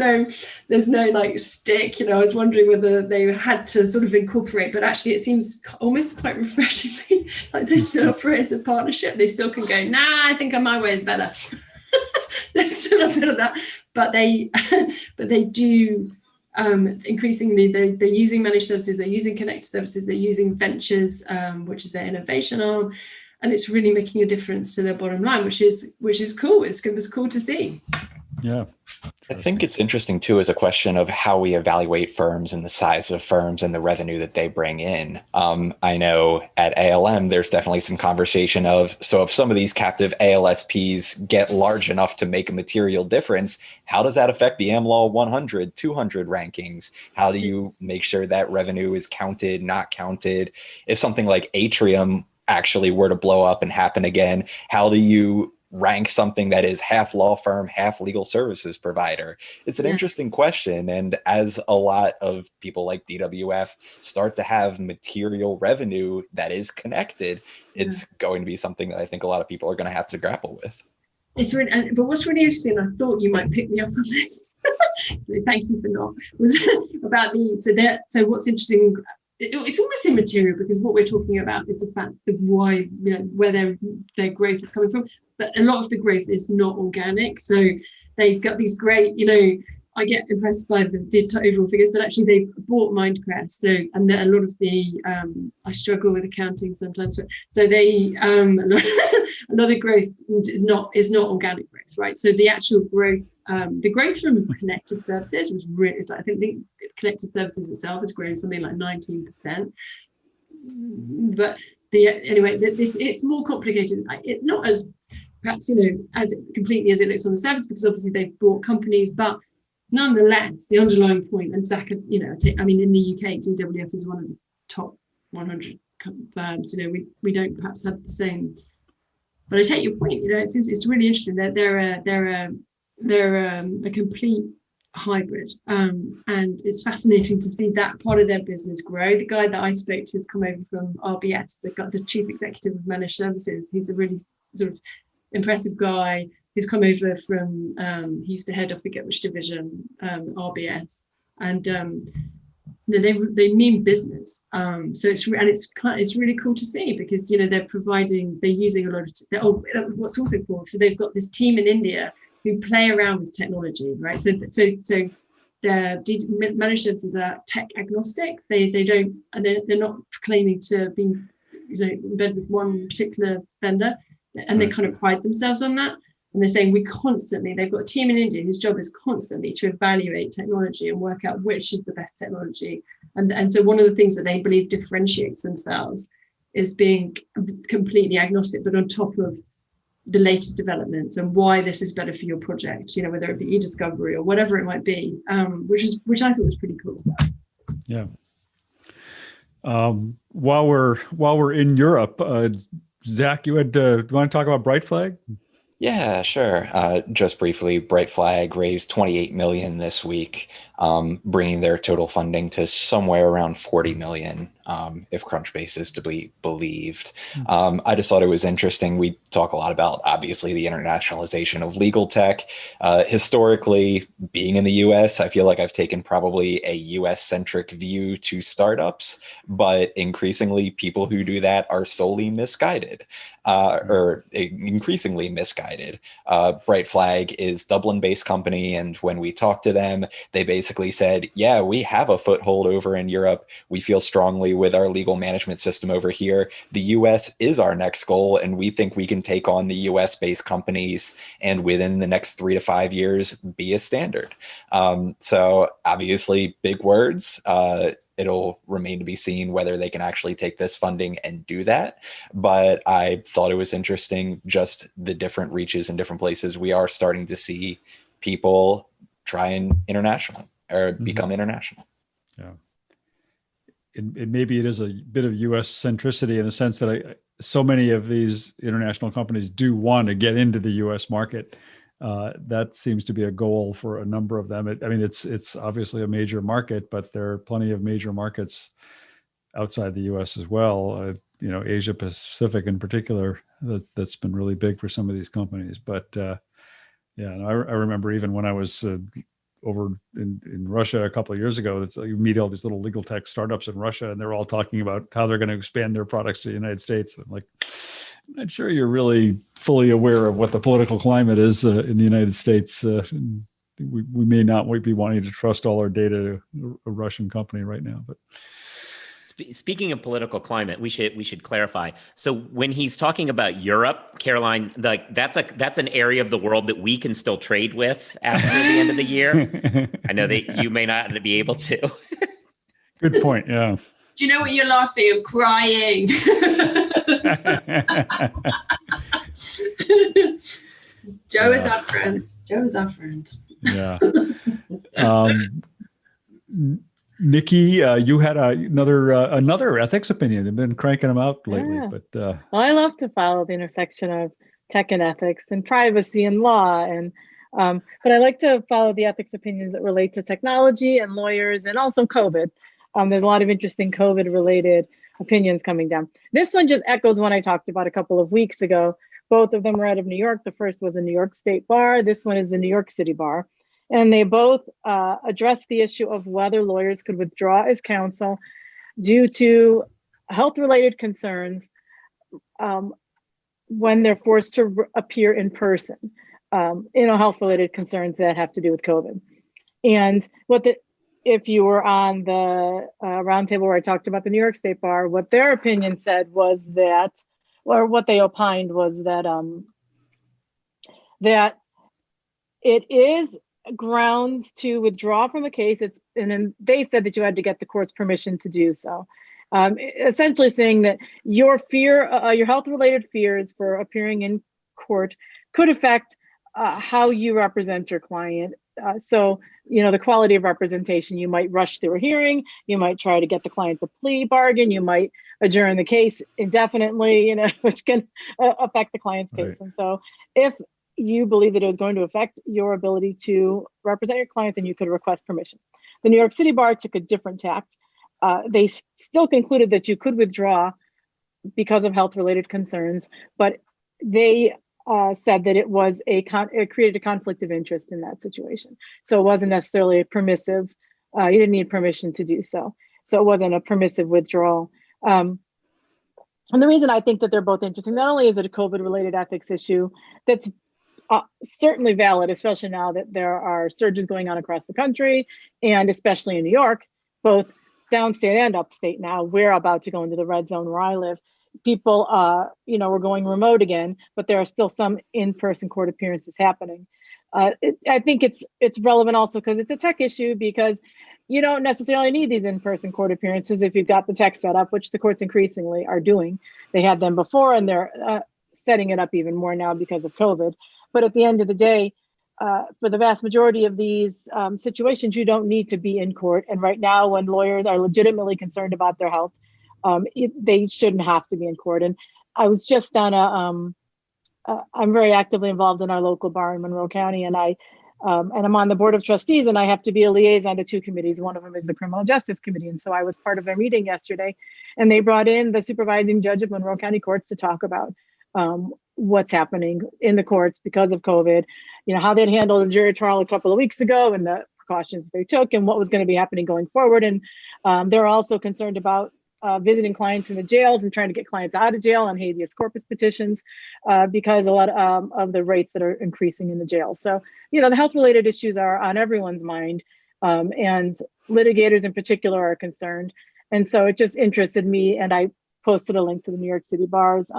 no like stick. I was wondering whether they had to sort of incorporate, but actually it seems almost quite refreshingly like they still operate as a partnership. They still can go, I think my way is better. There's still a bit of that, but they do increasingly they're using managed services, they're using connected services, they're using ventures, which is their innovation arm, and it's really making a difference to their bottom line, which is cool. It was cool to see. Yeah, I think it's interesting too, as a question of how we evaluate firms and the size of firms and the revenue that they bring in. I know at ALM, there's definitely some conversation of, so if some of these captive ALSPs get large enough to make a material difference, how does that affect the AMLA 100, 200 rankings? How do you make sure that revenue is counted, not counted? If something like Atrium actually were to blow up and happen again, how do you rank something that is half law firm, half legal services provider? It's an interesting question. And as a lot of people like DWF start to have material revenue that is connected, it's going to be something that I think a lot of people are going to have to grapple with. It's really, but what's really interesting, I thought you might pick me up on this. Thank you for not. Was about so what's interesting, it's almost immaterial, because what we're talking about is the fact of why, where their growth is coming from. But a lot of the growth is not organic. So they've got these great, I get impressed by the overall figures, but actually they bought Mindcrest. So, and a lot of the, I struggle with accounting sometimes. So they, a lot of the growth is not organic growth, right? So the actual growth, the growth from connected services was really, I think the connected services itself has grown something like 19%. But anyway, it's more complicated. It's not as, perhaps, as completely as it looks on the surface, because obviously they've bought companies, but nonetheless, the underlying point, and Zach, in the UK, DWF is one of the top 100 firms. We don't perhaps have the same, but I take your point. It's really interesting that they're a complete hybrid, and it's fascinating to see that part of their business grow. The guy that I spoke to has come over from RBS, the chief executive of managed services. He's a really sort of impressive guy who's come over from, he used to head, I forget which division, RBS, and they mean business. So it's really cool to see, because they're using a lot of what's also cool. So they've got this team in India who play around with technology, right? So their managed services are tech agnostic. They don't, and they're not claiming to be in bed with one particular vendor. And they kind of pride themselves on that. And they're saying they've got a team in India whose job is constantly to evaluate technology and work out which is the best technology. And so one of the things that they believe differentiates themselves is being completely agnostic, but on top of the latest developments and why this is better for your project, whether it be e-discovery or whatever it might be, which I thought was pretty cool. Yeah. While we're in Europe, Zach, do you want to talk about Bright Flag? Yeah, sure. Just briefly, Bright Flag raised $28 million this week, bringing their total funding to somewhere around $40 million, if Crunchbase is to be believed. I just thought it was interesting. We talk a lot about, obviously, the internationalization of legal tech. Historically, being in the US, I feel like I've taken probably a US-centric view to startups, but increasingly, people who do that are solely misguided. Or increasingly misguided. Bright Flag is Dublin-based company, and when we talked to them, they basically said, yeah, we have a foothold over in Europe. We feel strongly with our legal management system over here. The US is our next goal, and we think we can take on the US-based companies and within the next 3 to 5 years be a standard. So obviously big words. It'll remain to be seen whether they can actually take this funding and do that. But I thought it was interesting, just the different reaches in different places. We are starting to see people try and become international. Yeah. Maybe it is a bit of US centricity in the sense that so many of these international companies do want to get into the US market. That seems to be a goal for a number of them. It's obviously a major market, but there are plenty of major markets outside the US as well. Asia Pacific in particular, that's been really big for some of these companies. But I remember even when I was over in Russia a couple of years ago, you meet all these little legal tech startups in Russia, and they're all talking about how they're going to expand their products to the United States. I'm like, I'm not sure you're really fully aware of what the political climate is in the United States. We may not be wanting to trust all our data to a Russian company right now. But Speaking of political climate, we should clarify. So when he's talking about Europe, Caroline, like that's an area of the world that we can still trade with after the end of the year. I know that you may not be able to. Good point. Yeah. Do you know what you're laughing? I'm crying. Joe is our friend. Joe is our friend. Yeah. Nikki, you had another ethics opinion. You've been cranking them out lately, Yeah. but Well, I love to follow the intersection of tech and ethics and privacy and law, and but I like to follow the ethics opinions that relate to technology and lawyers and also COVID. There's a lot of interesting COVID-related opinions coming down. This one just echoes one I talked about a couple of weeks ago. Both of them were out of New York. The first was a New York State bar. This one is the New York City bar. And they both address the issue of whether lawyers could withdraw as counsel due to health-related concerns when they're forced to appear in person, health-related concerns that have to do with COVID. And if you were on the roundtable where I talked about the New York State bar, what their opinion said was that, or what they opined was that that it is grounds to withdraw from a case. And then they said that you had to get the court's permission to do so. Essentially saying that your health-related fears for appearing in court could affect how you represent your client. So, the quality of representation, you might rush through a hearing, you might try to get the client to plea bargain, you might adjourn the case indefinitely, which can affect the client's case. Right. And so if you believe that it was going to affect your ability to represent your client, then you could request permission. The New York City bar took a different tact. They still concluded that you could withdraw because of health-related concerns, but they said that it created a conflict of interest in that situation. So it wasn't necessarily a permissive, you didn't need permission to do so. So it wasn't a permissive withdrawal. And the reason I think that they're both interesting, not only is it a COVID-related ethics issue that's certainly valid, especially now that there are surges going on across the country, and especially in New York, both downstate and upstate now. We're about to go into the red zone where I live. People, we're going remote again, but there are still some in-person court appearances happening. I think it's relevant also because it's a tech issue, because you don't necessarily need these in-person court appearances if you've got the tech set up, which the courts increasingly are doing. They had them before, and they're setting it up even more now because of COVID. But at the end of the day, for the vast majority of these situations, you don't need to be in court. And right now, when lawyers are legitimately concerned about their health, they shouldn't have to be in court. And I was just on I'm very actively involved in our local bar in Monroe County, and I'm on the board of trustees, and I have to be a liaison to two committees. One of them is the Criminal Justice Committee. And so I was part of their meeting yesterday, and they brought in the supervising judge of Monroe County courts to talk about what's happening in the courts because of COVID, how they'd handled a jury trial a couple of weeks ago and the precautions they took and what was going to be happening going forward. And they're also concerned about visiting clients in the jails and trying to get clients out of jail on habeas corpus petitions because a lot of the rates that are increasing in the jail. So, the health-related issues are on everyone's mind, and litigators in particular are concerned. And so it just interested me, and I posted a link to the New York City bar's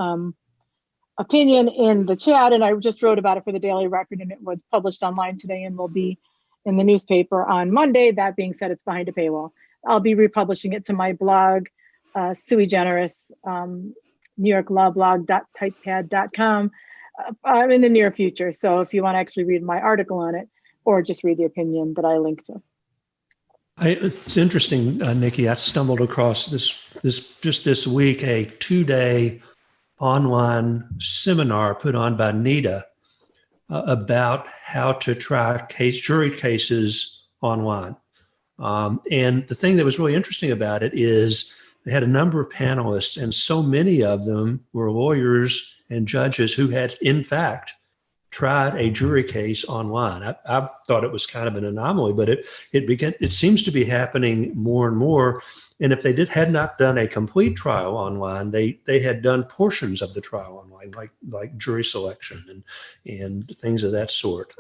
opinion in the chat, and I just wrote about it for the Daily Record, and it was published online today and will be in the newspaper on Monday. That being said, it's behind a paywall. I'll be republishing it to my blog, sui generis, newyorklawblog.typepad.com in the near future. So if you want to actually read my article on it, or just read the opinion that I linked to. It's interesting, Nikki, I stumbled across this week, a 2-day online seminar put on by NIDA about how to try jury cases online. And the thing that was really interesting about it is they had a number of panelists, and so many of them were lawyers and judges who had, in fact, tried a jury case online. I thought it was kind of an anomaly, but it seems to be happening more and more. And if they had not done a complete trial online, they had done portions of the trial online, like jury selection and things of that sort.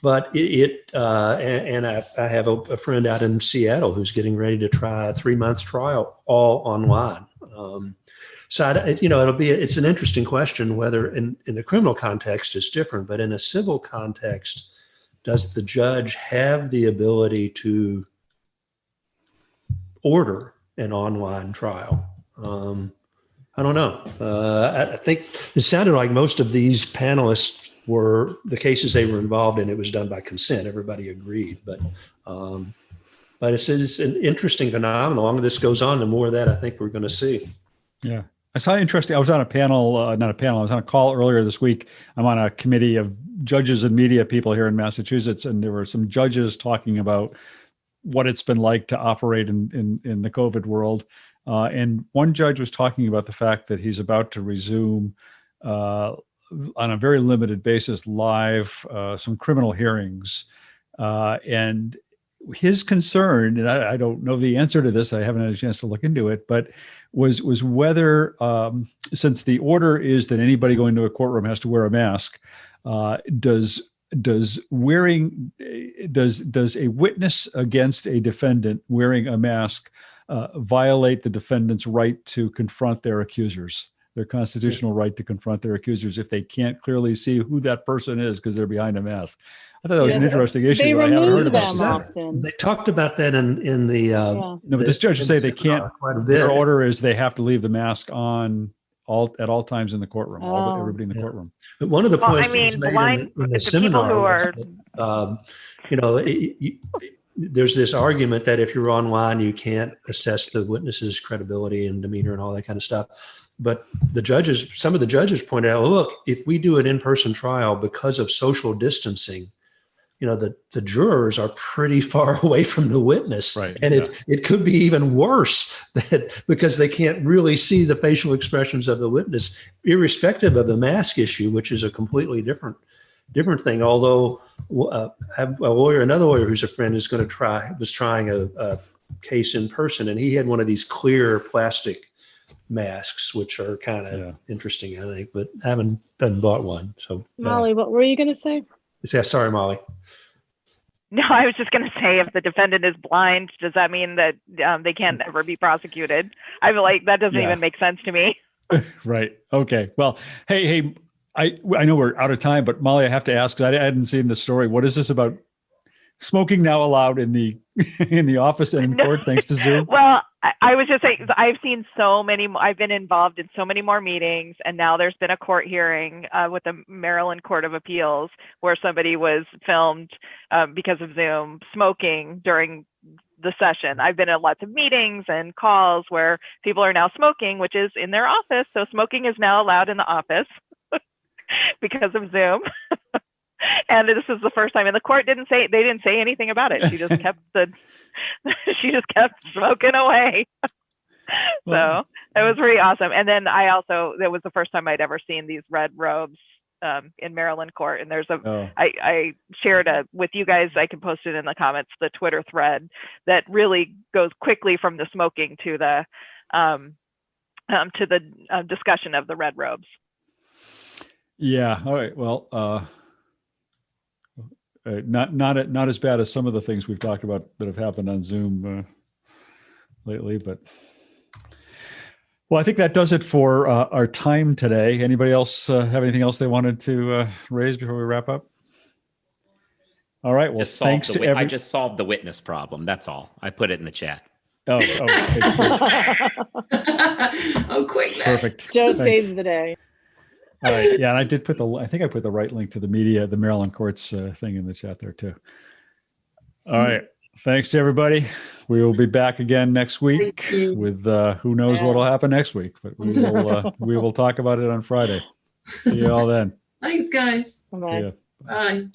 but I have a friend out in Seattle who's getting ready to try a 3-month trial all online. So it's an interesting question whether in a criminal context it's different, but in a civil context, does the judge have the ability to order an online trial? I don't know. I think it sounded like most of these panelists were the cases they were involved in. It was done by consent. Everybody agreed, but it's an interesting phenomenon. The longer this goes on, the more of that I think we're going to see. Yeah. I saw interesting. I was on a panel, not a panel. I was on a call earlier this week. I'm on a committee of judges and media people here in Massachusetts, and there were some judges talking about what it's been like to operate in the COVID world. And one judge was talking about the fact that he's about to resume on a very limited basis live some criminal hearings. And his concern, and I don't know the answer to this, I haven't had a chance to look into it, but was whether, since the order is that anybody going to a courtroom has to wear a mask, does a witness against a defendant wearing a mask violate the defendant's right to confront their accusers, their constitutional right to confront their accusers if they can't clearly see who that person is because they're behind a mask? I thought that was an interesting issue. They I haven't remove heard about them often. They talked about that in the no, but this judge would say they can't. Their order is they have to leave the mask on at all times in the courtroom. Everybody in the courtroom. But one of the points blind in the seminar people who are, there's this argument that if you're online, you can't assess the witness's credibility and demeanor and all that kind of stuff. But some of the judges pointed out, look, if we do an in-person trial because of social distancing, the jurors are pretty far away from the witness. Right. And it could be even worse because they can't really see the facial expressions of the witness, irrespective of the mask issue, which is a completely different thing. Although another lawyer who's a friend was trying a case in person, and he had one of these clear plastic masks, which are kind of interesting, I think, but I haven't bought one. So Molly, what were you going to say? Yeah, sorry, Molly. No, I was just going to say, if the defendant is blind, does that mean that they can't ever be prosecuted? I feel like that doesn't even make sense to me. Right. Okay. Well, hey, I know we're out of time, but Molly, I have to ask, because I hadn't seen the story. What is this about smoking now allowed in the office and in court thanks to Zoom? Well, I was just saying, I've seen so many, I've been involved in so many more meetings, and now there's been a court hearing with the Maryland Court of Appeals where somebody was filmed because of Zoom smoking during the session. I've been at lots of meetings and calls where people are now smoking, which is in their office. So smoking is now allowed in the office because of Zoom. And this is the first time, and the court didn't say anything about it. She just kept smoking away. So it was pretty awesome. And then that was the first time I'd ever seen these red robes in Maryland court. And there's I shared with you guys, I can post it in the comments, the Twitter thread that really goes quickly from the smoking to the discussion of the red robes. Yeah. All right. Well, not as bad as some of the things we've talked about that have happened on Zoom lately, but well, I think that does it for our time today. Anybody else have anything else they wanted to raise before we wrap up? All right. Well, thanks to I just solved the witness problem. That's all. I put it in the chat. Oh, quick. Perfect. Joe saves the day. All right. Yeah, and I did put I think I put the right link to the Maryland courts thing in the chat there too. All right. Thanks to everybody. We will be back again next week with who knows what will happen next week, but we will talk about it on Friday. See you all then. Thanks, guys. Bye. Bye.